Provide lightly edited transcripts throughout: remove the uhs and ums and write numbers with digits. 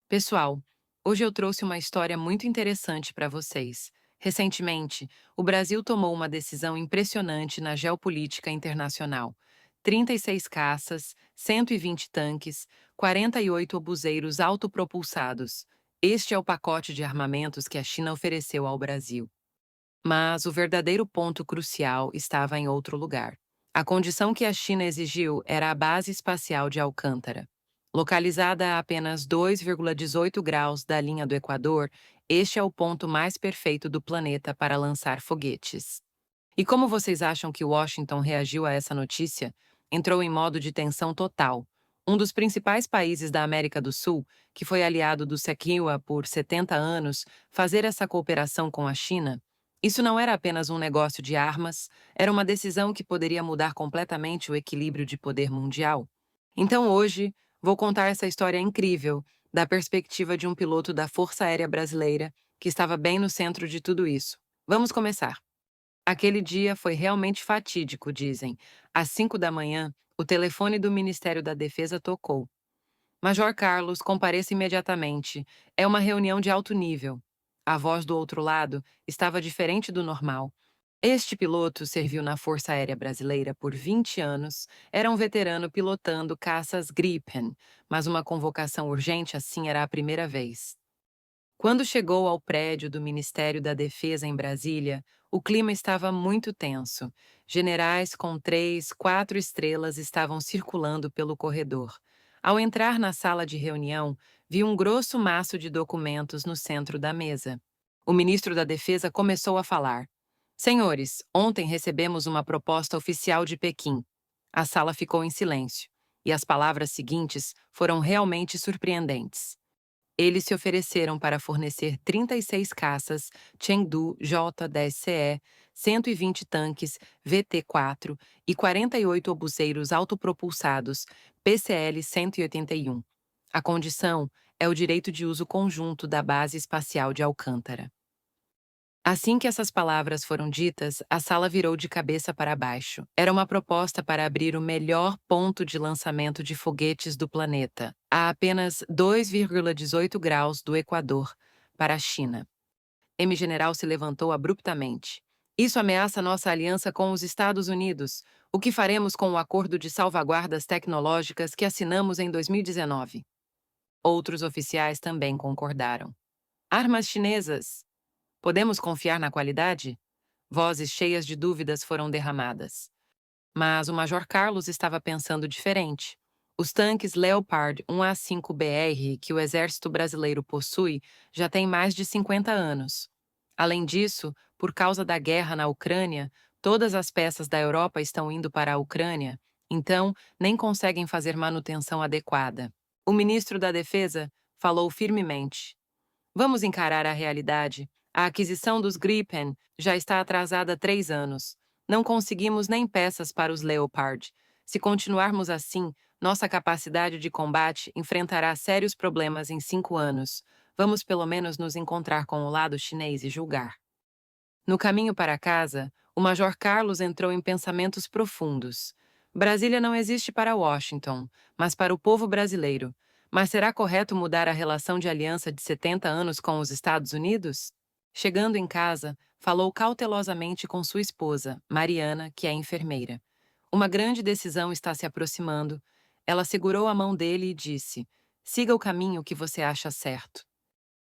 Pessoal, hoje eu trouxe uma história muito interessante para vocês. Recentemente, o Brasil tomou uma decisão impressionante na geopolítica internacional. 36 caças, 120 tanques, 48 obuseiros autopropulsados. Este é o pacote de armamentos que a China ofereceu ao Brasil. Mas o verdadeiro ponto crucial estava em outro lugar. A condição que a China exigiu era a base espacial de Alcântara. Localizada a apenas 2,18 graus da linha do Equador, este é o ponto mais perfeito do planeta para lançar foguetes. E como vocês acham que Washington reagiu a essa notícia? Entrou em modo de tensão total. Um dos principais países da América do Sul, que foi aliado do Sequinwa por 70 anos, fazer essa cooperação com a China? Isso não era apenas um negócio de armas, era uma decisão que poderia mudar completamente o equilíbrio de poder mundial. Então hoje, vou contar essa história incrível, da perspectiva de um piloto da Força Aérea Brasileira, que estava bem no centro de tudo isso. Vamos começar. Aquele dia foi realmente fatídico, dizem. Às 5 da manhã, o telefone do Ministério da Defesa tocou. Major Carlos, compareça imediatamente. É uma reunião de alto nível. A voz do outro lado estava diferente do normal. Este piloto serviu na Força Aérea Brasileira por 20 anos, era um veterano pilotando caças Gripen, mas uma convocação urgente assim era a primeira vez. Quando chegou ao prédio do Ministério da Defesa em Brasília, o clima estava muito tenso. Generais com 3, 4 estrelas estavam circulando pelo corredor. Ao entrar na sala de reunião, viu um grosso maço de documentos no centro da mesa. O ministro da Defesa começou a falar. Senhores, ontem recebemos uma proposta oficial de Pequim. A sala ficou em silêncio, e as palavras seguintes foram realmente surpreendentes. Eles se ofereceram para fornecer 36 caças Chengdu J-10CE, 120 tanques VT-4 e 48 obuseiros autopropulsados PCL-181. A condição é o direito de uso conjunto da Base Espacial de Alcântara. Assim que essas palavras foram ditas, a sala virou de cabeça para baixo. Era uma proposta para abrir o melhor ponto de lançamento de foguetes do planeta, a apenas 2,18 graus do Equador, para a China. M. General se levantou abruptamente. Isso ameaça nossa aliança com os Estados Unidos. O que faremos com o acordo de salvaguardas tecnológicas que assinamos em 2019? Outros oficiais também concordaram. Armas chinesas? Podemos confiar na qualidade? Vozes cheias de dúvidas foram derramadas. Mas o Major Carlos estava pensando diferente. Os tanques Leopard 1A5BR que o Exército Brasileiro possui já têm mais de 50 anos. Além disso, por causa da guerra na Ucrânia, todas as peças da Europa estão indo para a Ucrânia, então nem conseguem fazer manutenção adequada. O ministro da Defesa falou firmemente. Vamos encarar a realidade. A aquisição dos Gripen já está atrasada há 3 anos. Não conseguimos nem peças para os Leopard. Se continuarmos assim, nossa capacidade de combate enfrentará sérios problemas em 5 anos. Vamos pelo menos nos encontrar com o lado chinês e julgar. No caminho para casa, o Major Carlos entrou em pensamentos profundos. Brasília não existe para Washington, mas para o povo brasileiro. Mas será correto mudar a relação de aliança de 70 anos com os Estados Unidos? Chegando em casa, falou cautelosamente com sua esposa, Mariana, que é enfermeira. Uma grande decisão está se aproximando. Ela segurou a mão dele e disse: Siga o caminho que você acha certo.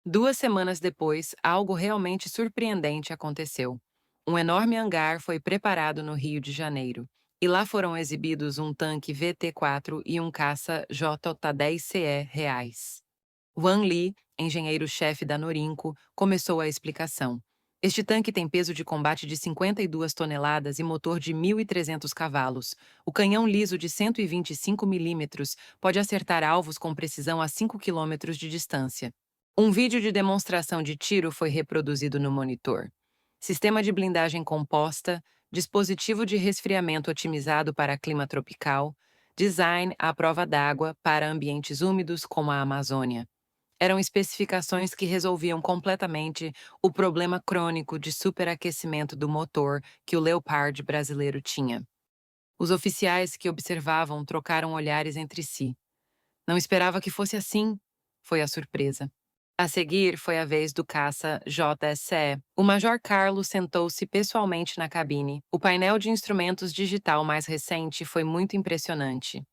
2 semanas depois, algo realmente surpreendente aconteceu. Um enorme hangar foi preparado no Rio de Janeiro, e lá foram exibidos um tanque VT-4 e um caça JT-10CE reais. Wang Li, engenheiro-chefe da Norinco, começou a explicação. Este tanque tem peso de combate de 52 toneladas e motor de 1.300 cavalos. O canhão liso de 125 milímetros pode acertar alvos com precisão a 5 quilômetros de distância. Um vídeo de demonstração de tiro foi reproduzido no monitor. Sistema de blindagem composta, dispositivo de resfriamento otimizado para clima tropical, design à prova d'água para ambientes úmidos como a Amazônia. Eram especificações que resolviam completamente o problema crônico de superaquecimento do motor que o Leopard brasileiro tinha. Os oficiais que observavam trocaram olhares entre si. Não esperava que fosse assim, foi a surpresa. A seguir foi a vez do caça JSE. O Major Carlos sentou-se pessoalmente na cabine. O painel de instrumentos digital mais recente foi muito impressionante.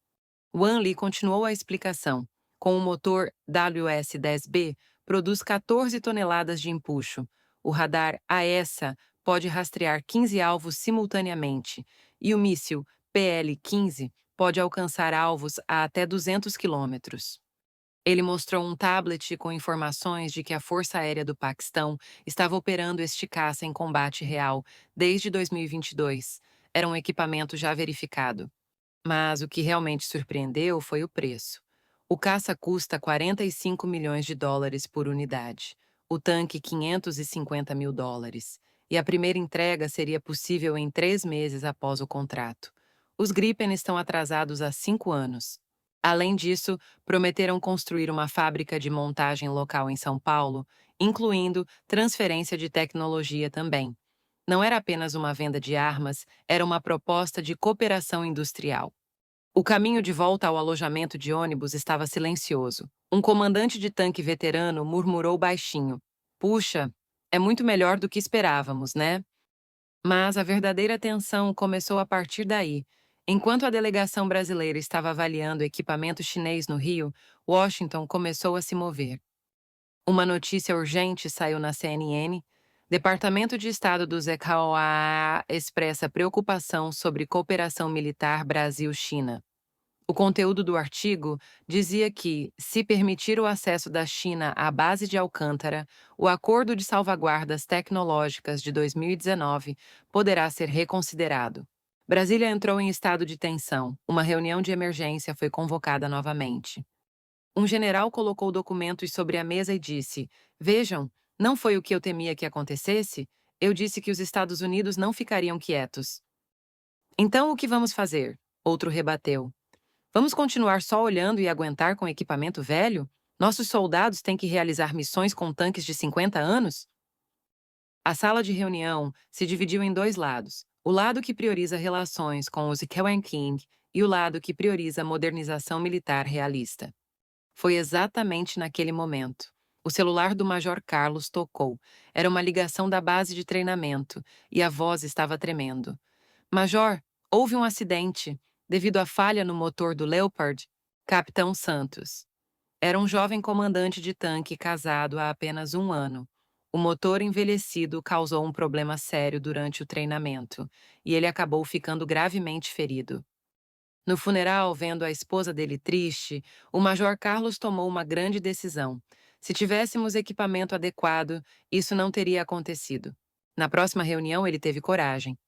Wan Li continuou a explicação. Com o motor WS-10B, produz 14 toneladas de empuxo. O radar AESA pode rastrear 15 alvos simultaneamente, e o míssil PL-15 pode alcançar alvos a até 200 quilômetros. Ele mostrou um tablet com informações de que a Força Aérea do Paquistão estava operando este caça em combate real desde 2022. Era um equipamento já verificado. Mas o que realmente surpreendeu foi o preço. O caça custa 45 milhões de dólares por unidade, o tanque 550 mil dólares, e a primeira entrega seria possível em 3 meses após o contrato. Os Gripen estão atrasados há 5 anos. Além disso, prometeram construir uma fábrica de montagem local em São Paulo, incluindo transferência de tecnologia também. Não era apenas uma venda de armas, era uma proposta de cooperação industrial. O caminho de volta ao alojamento de ônibus estava silencioso. Um comandante de tanque veterano murmurou baixinho: Puxa, é muito melhor do que esperávamos, né? Mas a verdadeira tensão começou a partir daí. Enquanto a delegação brasileira estava avaliando equipamento chinês no Rio, Washington começou a se mover. Uma notícia urgente saiu na CNN. Departamento de Estado do ZKOA expressa preocupação sobre cooperação militar Brasil-China. O conteúdo do artigo dizia que, se permitir o acesso da China à base de Alcântara, o Acordo de Salvaguardas Tecnológicas de 2019 poderá ser reconsiderado. Brasília entrou em estado de tensão. Uma reunião de emergência foi convocada novamente. Um general colocou documentos sobre a mesa e disse: Vejam, não foi o que eu temia que acontecesse? Eu disse que os Estados Unidos não ficariam quietos. Então o que vamos fazer? Outro rebateu. Vamos continuar só olhando e aguentar com equipamento velho? Nossos soldados têm que realizar missões com tanques de 50 anos? A sala de reunião se dividiu em dois lados: o lado que prioriza relações com os Kewen King e o lado que prioriza modernização militar realista. Foi exatamente naquele momento. O celular do Major Carlos tocou. Era uma ligação da base de treinamento, e a voz estava tremendo. Major, houve um acidente, devido à falha no motor do Leopard. Capitão Santos. Era um jovem comandante de tanque casado há apenas 1 ano. O motor envelhecido causou um problema sério durante o treinamento, e ele acabou ficando gravemente ferido. No funeral, vendo a esposa dele triste, o Major Carlos tomou uma grande decisão. Se tivéssemos equipamento adequado, isso não teria acontecido. Na próxima reunião, ele teve coragem.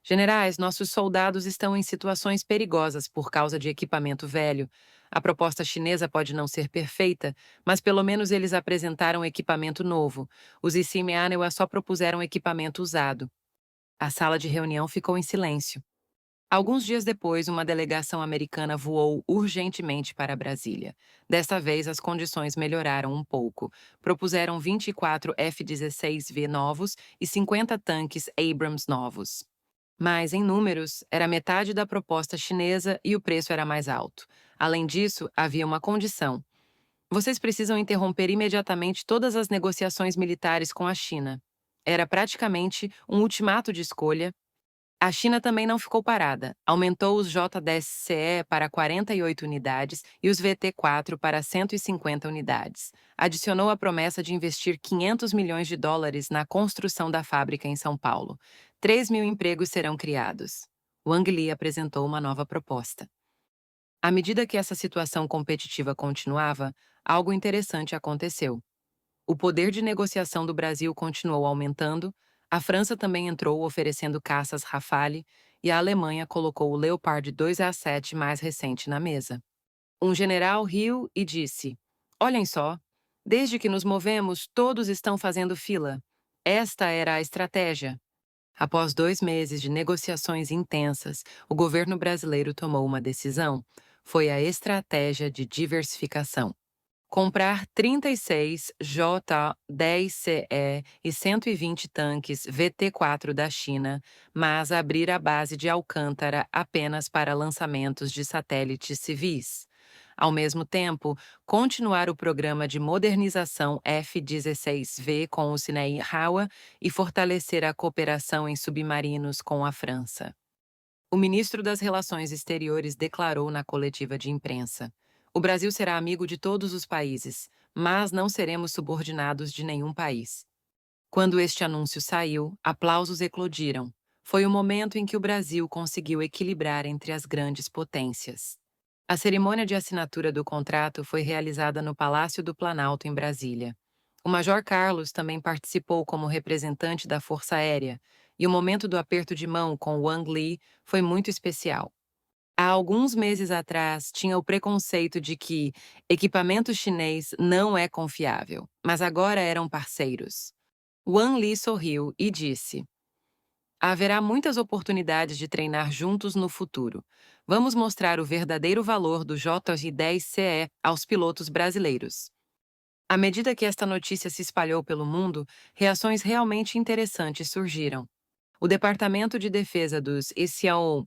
Generais, nossos soldados estão em situações perigosas por causa de equipamento velho. A proposta chinesa pode não ser perfeita, mas pelo menos eles apresentaram equipamento novo. Os Issimianewa só propuseram equipamento usado. A sala de reunião ficou em silêncio. Alguns dias depois, uma delegação americana voou urgentemente para Brasília. Desta vez, as condições melhoraram um pouco. Propuseram 24 F-16V novos e 50 tanques Abrams novos. Mas, em números, era metade da proposta chinesa e o preço era mais alto. Além disso, havia uma condição. Vocês precisam interromper imediatamente todas as negociações militares com a China. Era praticamente um ultimato de escolha. A China também não ficou parada. Aumentou os J-10CE para 48 unidades e os VT-4 para 150 unidades. Adicionou a promessa de investir 500 milhões de dólares na construção da fábrica em São Paulo. 3.000 empregos serão criados. Wang Li apresentou uma nova proposta. À medida que essa situação competitiva continuava, algo interessante aconteceu. O poder de negociação do Brasil continuou aumentando, a França também entrou oferecendo caças Rafale e a Alemanha colocou o Leopard 2A7 mais recente na mesa. Um general riu e disse: Olhem só, desde que nos movemos, todos estão fazendo fila. Esta era a estratégia. Após 2 meses de negociações intensas, o governo brasileiro tomou uma decisão. Foi a estratégia de diversificação. Comprar 36 J-10CE e 120 tanques VT-4 da China, mas abrir a base de Alcântara apenas para lançamentos de satélites civis. Ao mesmo tempo, continuar o programa de modernização F-16V com o Sinai Hawa e fortalecer a cooperação em submarinos com a França. O ministro das Relações Exteriores declarou na coletiva de imprensa: "O Brasil será amigo de todos os países, mas não seremos subordinados de nenhum país." Quando este anúncio saiu, aplausos eclodiram. Foi o momento em que o Brasil conseguiu equilibrar entre as grandes potências. A cerimônia de assinatura do contrato foi realizada no Palácio do Planalto, em Brasília. O Major Carlos também participou como representante da Força Aérea, e o momento do aperto de mão com Wang Li foi muito especial. Há alguns meses atrás, tinha o preconceito de que equipamento chinês não é confiável, mas agora eram parceiros. Wang Li sorriu e disse: "Haverá muitas oportunidades de treinar juntos no futuro. Vamos mostrar o verdadeiro valor do JR-10CE aos pilotos brasileiros." À medida que esta notícia se espalhou pelo mundo, reações realmente interessantes surgiram. O Departamento de Defesa dos Estados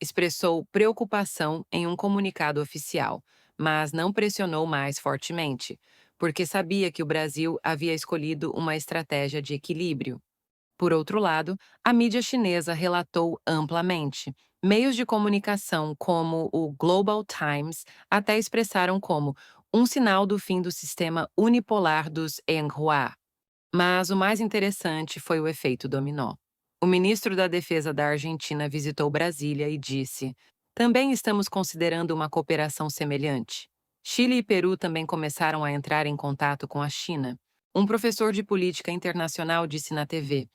expressou preocupação em um comunicado oficial, mas não pressionou mais fortemente, porque sabia que o Brasil havia escolhido uma estratégia de equilíbrio. Por outro lado, a mídia chinesa relatou amplamente. Meios de comunicação como o Global Times até expressaram como um sinal do fim do sistema unipolar dos Enhua. Mas o mais interessante foi o efeito dominó. O ministro da Defesa da Argentina visitou Brasília e disse: "Também estamos considerando uma cooperação semelhante." Chile e Peru também começaram a entrar em contato com a China. Um professor de política internacional disse na TV: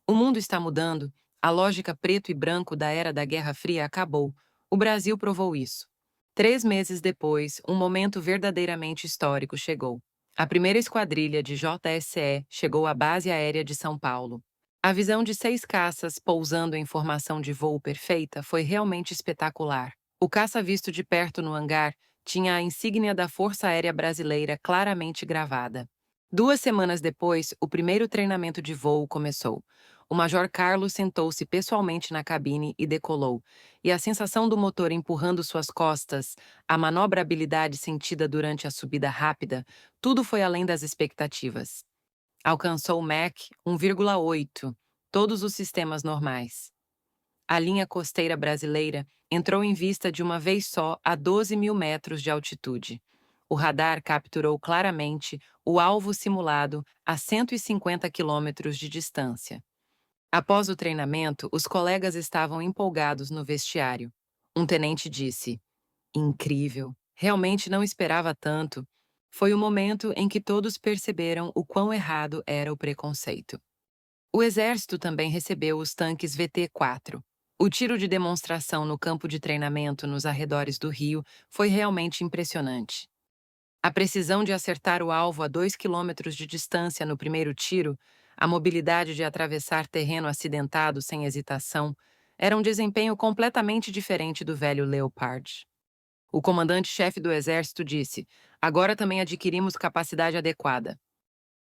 "O mundo está mudando, a lógica preto e branco da era da Guerra Fria acabou. O Brasil provou isso." 3 meses depois, um momento verdadeiramente histórico chegou. A primeira esquadrilha de JSE chegou à base aérea de São Paulo. A visão de 6 caças pousando em formação de voo perfeita foi realmente espetacular. O caça visto de perto no hangar tinha a insígnia da Força Aérea Brasileira claramente gravada. 2 semanas depois, o primeiro treinamento de voo começou. O Major Carlos sentou-se pessoalmente na cabine e decolou, e a sensação do motor empurrando suas costas, a manobrabilidade sentida durante a subida rápida, tudo foi além das expectativas. Alcançou o Mach 1,8, todos os sistemas normais. A linha costeira brasileira entrou em vista de uma vez só a 12.000 metros de altitude. O radar capturou claramente o alvo simulado a 150 quilômetros de distância. Após o treinamento, os colegas estavam empolgados no vestiário. Um tenente disse: "Incrível, realmente não esperava tanto." Foi o momento em que todos perceberam o quão errado era o preconceito. O Exército também recebeu os tanques VT-4. O tiro de demonstração no campo de treinamento nos arredores do Rio foi realmente impressionante. A precisão de acertar o alvo a 2 quilômetros de distância no primeiro tiro, a mobilidade de atravessar terreno acidentado sem hesitação, era um desempenho completamente diferente do velho Leopard. O comandante-chefe do Exército disse: "Agora também adquirimos capacidade adequada."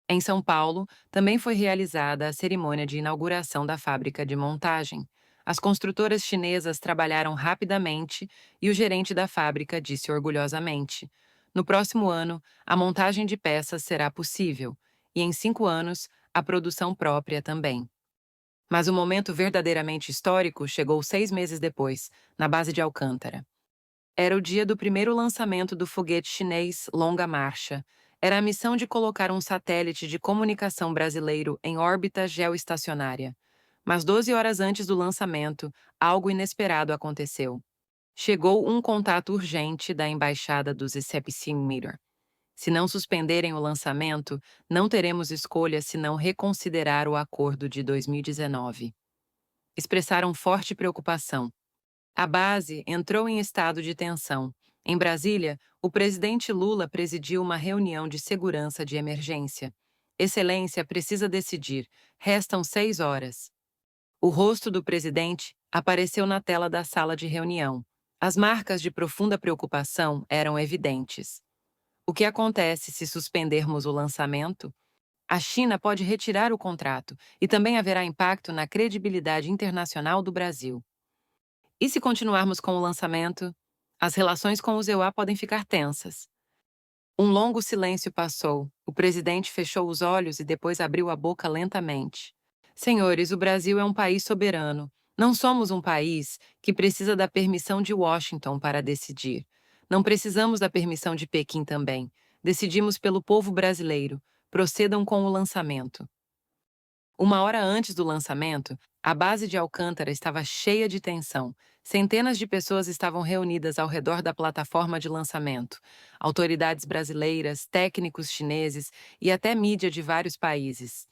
Em São Paulo, também foi realizada a cerimônia de inauguração da fábrica de montagem. As construtoras chinesas trabalharam rapidamente e o gerente da fábrica disse orgulhosamente: "No próximo ano, a montagem de peças será possível, e em 5 anos, a produção própria também." Mas o momento verdadeiramente histórico chegou 6 meses depois, na base de Alcântara. Era o dia do primeiro lançamento do foguete chinês Longa Marcha. Era a missão de colocar um satélite de comunicação brasileiro em órbita geoestacionária. Mas 12 horas antes do lançamento, algo inesperado aconteceu. Chegou um contato urgente da embaixada dos Estados Unidos. "Se não suspenderem o lançamento, não teremos escolha senão reconsiderar o acordo de 2019." Expressaram forte preocupação. A base entrou em estado de tensão. Em Brasília, o presidente Lula presidiu uma reunião de segurança de emergência. "Excelência precisa decidir. Restam 6 horas." O rosto do presidente apareceu na tela da sala de reunião. As marcas de profunda preocupação eram evidentes. "O que acontece se suspendermos o lançamento? A China pode retirar o contrato e também haverá impacto na credibilidade internacional do Brasil. E se continuarmos com o lançamento?" As relações com os EUA podem ficar tensas. Um longo silêncio passou. O presidente fechou os olhos e depois abriu a boca lentamente. Senhores, o Brasil é um país soberano. Não somos um país que precisa da permissão de Washington para decidir. Não precisamos da permissão de Pequim também. Decidimos pelo povo brasileiro. Procedam com o lançamento. Uma hora antes do lançamento, a base de Alcântara estava cheia de tensão. Centenas de pessoas estavam reunidas ao redor da plataforma de lançamento. Autoridades brasileiras, técnicos chineses e até mídia de vários países.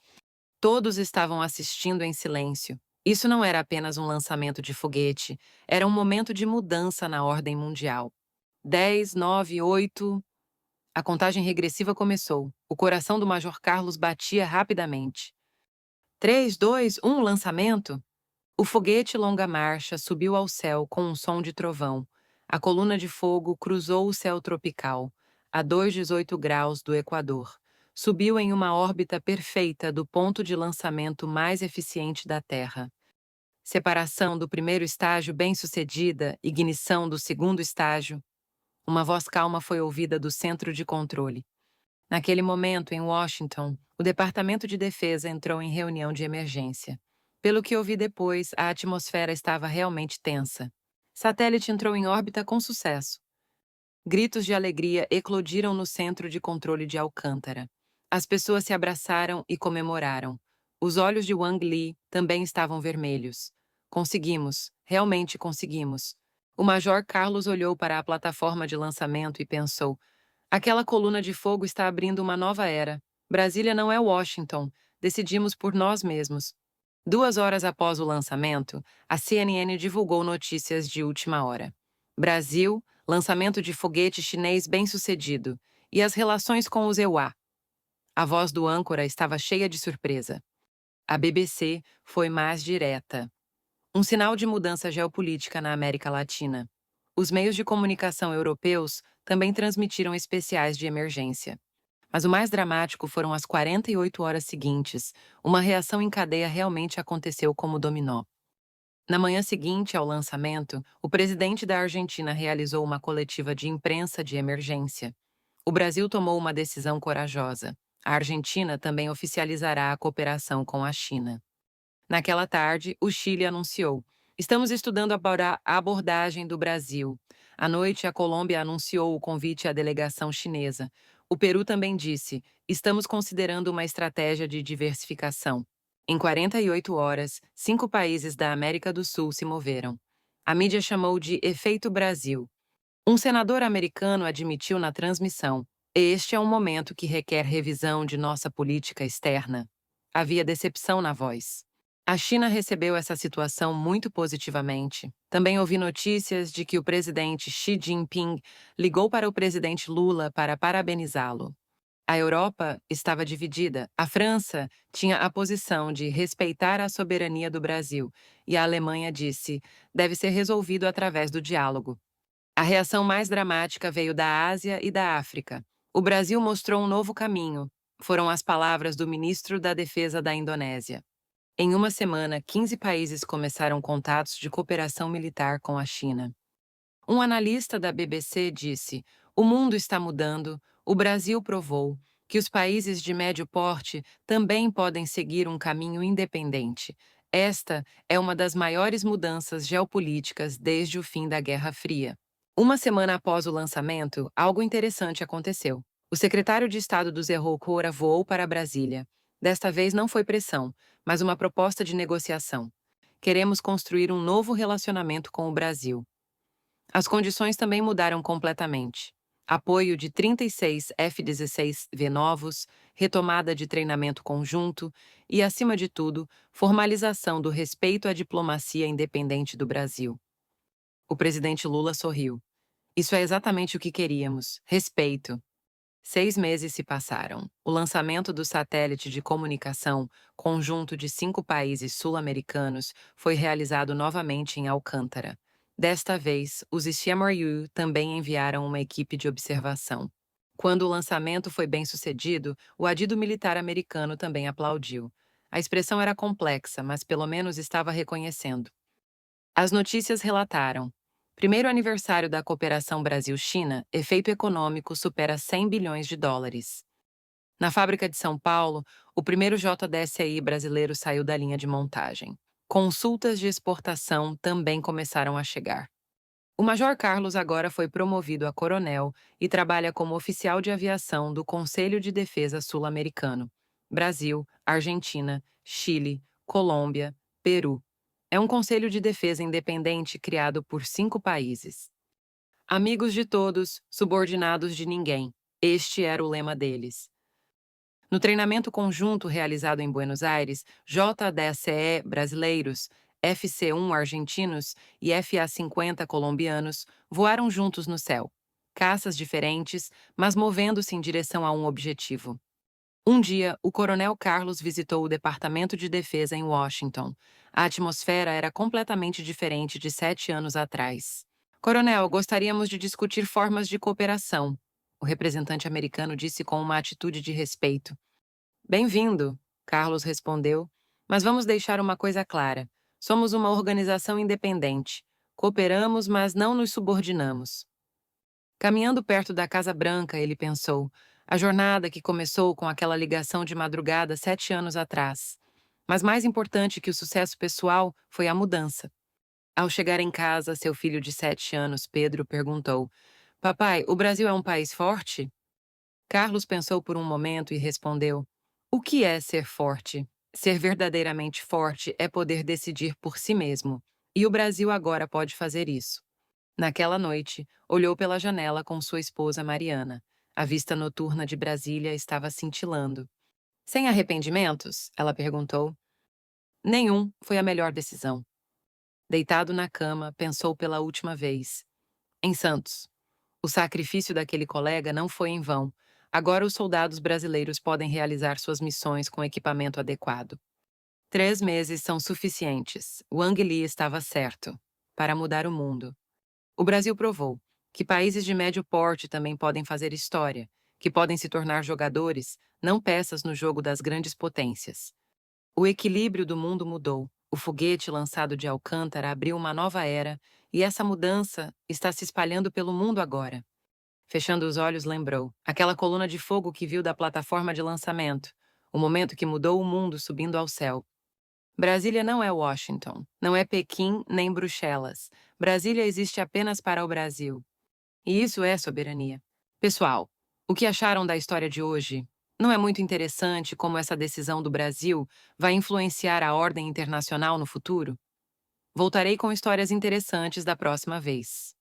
Todos estavam assistindo em silêncio. Isso não era apenas um lançamento de foguete, era um momento de mudança na ordem mundial. 10, 9, 8. A contagem regressiva começou. O coração do Major Carlos batia rapidamente. 3, 2, 1, lançamento! O foguete longa-marcha subiu ao céu com um som de trovão. A coluna de fogo cruzou o céu tropical, a 218 graus do Equador. Subiu em uma órbita perfeita do ponto de lançamento mais eficiente da Terra. Separação do primeiro estágio bem-sucedida, ignição do segundo estágio. Uma voz calma foi ouvida do centro de controle. Naquele momento, em Washington, o Departamento de Defesa entrou em reunião de emergência. Pelo que ouvi depois, a atmosfera estava realmente tensa. Satélite entrou em órbita com sucesso. Gritos de alegria eclodiram no centro de controle de Alcântara. As pessoas se abraçaram e comemoraram. Os olhos de Wang Li também estavam vermelhos. Conseguimos, realmente conseguimos. O Major Carlos olhou para a plataforma de lançamento e pensou: aquela coluna de fogo está abrindo uma nova era. Brasília não é Washington. Decidimos por nós mesmos. 2 horas após o lançamento, a CNN divulgou notícias de última hora. Brasil, lançamento de foguete chinês bem-sucedido. E as relações com os EUA. A voz do âncora estava cheia de surpresa. A BBC foi mais direta. Um sinal de mudança geopolítica na América Latina. Os meios de comunicação europeus também transmitiram especiais de emergência. Mas o mais dramático foram as 48 horas seguintes. Uma reação em cadeia realmente aconteceu como dominó. Na manhã seguinte ao lançamento, o presidente da Argentina realizou uma coletiva de imprensa de emergência. O Brasil tomou uma decisão corajosa. A Argentina também oficializará a cooperação com a China. Naquela tarde, o Chile anunciou: estamos estudando a abordagem do Brasil. À noite, a Colômbia anunciou o convite à delegação chinesa. O Peru também disse: estamos considerando uma estratégia de diversificação. Em 48 horas, 5 países da América do Sul se moveram. A mídia chamou de efeito Brasil. Um senador americano admitiu na transmissão: este é um momento que requer revisão de nossa política externa. Havia decepção na voz. A China recebeu essa situação muito positivamente. Também ouvi notícias de que o presidente Xi Jinping ligou para o presidente Lula para parabenizá-lo. A Europa estava dividida. A França tinha a posição de respeitar a soberania do Brasil, e a Alemanha disse: deve ser resolvido através do diálogo. A reação mais dramática veio da Ásia e da África. O Brasil mostrou um novo caminho. Foram as palavras do ministro da Defesa da Indonésia. Em uma semana, 15 países começaram contatos de cooperação militar com a China. Um analista da BBC disse: o mundo está mudando, o Brasil provou que os países de médio porte também podem seguir um caminho independente. Esta é uma das maiores mudanças geopolíticas desde o fim da Guerra Fria. Uma semana após o lançamento, algo interessante aconteceu. O secretário de Estado do Zerrocora voou para Brasília. Desta vez não foi pressão, mas uma proposta de negociação. Queremos construir um novo relacionamento com o Brasil. As condições também mudaram completamente. Apoio de 36 F-16V novos, retomada de treinamento conjunto e, acima de tudo, formalização do respeito à diplomacia independente do Brasil. O presidente Lula sorriu. Isso é exatamente o que queríamos: respeito. 6 meses se passaram. O lançamento do satélite de comunicação, conjunto de 5 países sul-americanos, foi realizado novamente em Alcântara. Desta vez, os Xia-Moryu também enviaram uma equipe de observação. Quando o lançamento foi bem-sucedido, o adido militar americano também aplaudiu. A expressão era complexa, mas pelo menos estava reconhecendo. As notícias relataram: Primeiro aniversário da cooperação Brasil-China, efeito econômico supera 100 bilhões de dólares. Na fábrica de São Paulo, o primeiro JDSI brasileiro saiu da linha de montagem. Consultas de exportação também começaram a chegar. O Major Carlos agora foi promovido a coronel e trabalha como oficial de aviação do Conselho de Defesa Sul-Americano. Brasil, Argentina, Chile, Colômbia, Peru. É um conselho de defesa independente criado por 5 países. Amigos de todos, subordinados de ninguém. Este era o lema deles. No treinamento conjunto realizado em Buenos Aires, JDSE brasileiros, FC-1 argentinos e FA-50 colombianos voaram juntos no céu. Caças diferentes, mas movendo-se em direção a um objetivo. Um dia, o coronel Carlos visitou o Departamento de Defesa em Washington. A atmosfera era completamente diferente de 7 anos atrás. Coronel, gostaríamos de discutir formas de cooperação, o representante americano disse com uma atitude de respeito. Bem-vindo, Carlos respondeu, mas vamos deixar uma coisa clara. Somos uma organização independente. Cooperamos, mas não nos subordinamos. Caminhando perto da Casa Branca, ele pensou, a jornada que começou com aquela ligação de madrugada 7 anos atrás. Mas mais importante que o sucesso pessoal foi a mudança. Ao chegar em casa, seu filho de 7 anos, Pedro, perguntou: Papai, o Brasil é um país forte? Carlos pensou por um momento e respondeu: O que é ser forte? Ser verdadeiramente forte é poder decidir por si mesmo. E o Brasil agora pode fazer isso. Naquela noite, olhou pela janela com sua esposa Mariana. A vista noturna de Brasília estava cintilando. Sem arrependimentos? Ela perguntou. Nenhum, foi a melhor decisão. Deitado na cama, pensou pela última vez. Em Santos. O sacrifício daquele colega não foi em vão. Agora os soldados brasileiros podem realizar suas missões com equipamento adequado. 3 meses são suficientes. Wang Li estava certo. Para mudar o mundo. O Brasil provou que países de médio porte também podem fazer história, que podem se tornar jogadores, não peças no jogo das grandes potências. O equilíbrio do mundo mudou. O foguete lançado de Alcântara abriu uma nova era, e essa mudança está se espalhando pelo mundo agora. Fechando os olhos, lembrou aquela coluna de fogo que viu da plataforma de lançamento, o momento que mudou o mundo subindo ao céu. Brasília não é Washington, não é Pequim nem Bruxelas. Brasília existe apenas para o Brasil. E isso é soberania. Pessoal, o que acharam da história de hoje? Não é muito interessante como essa decisão do Brasil vai influenciar a ordem internacional no futuro? Voltarei com histórias interessantes da próxima vez.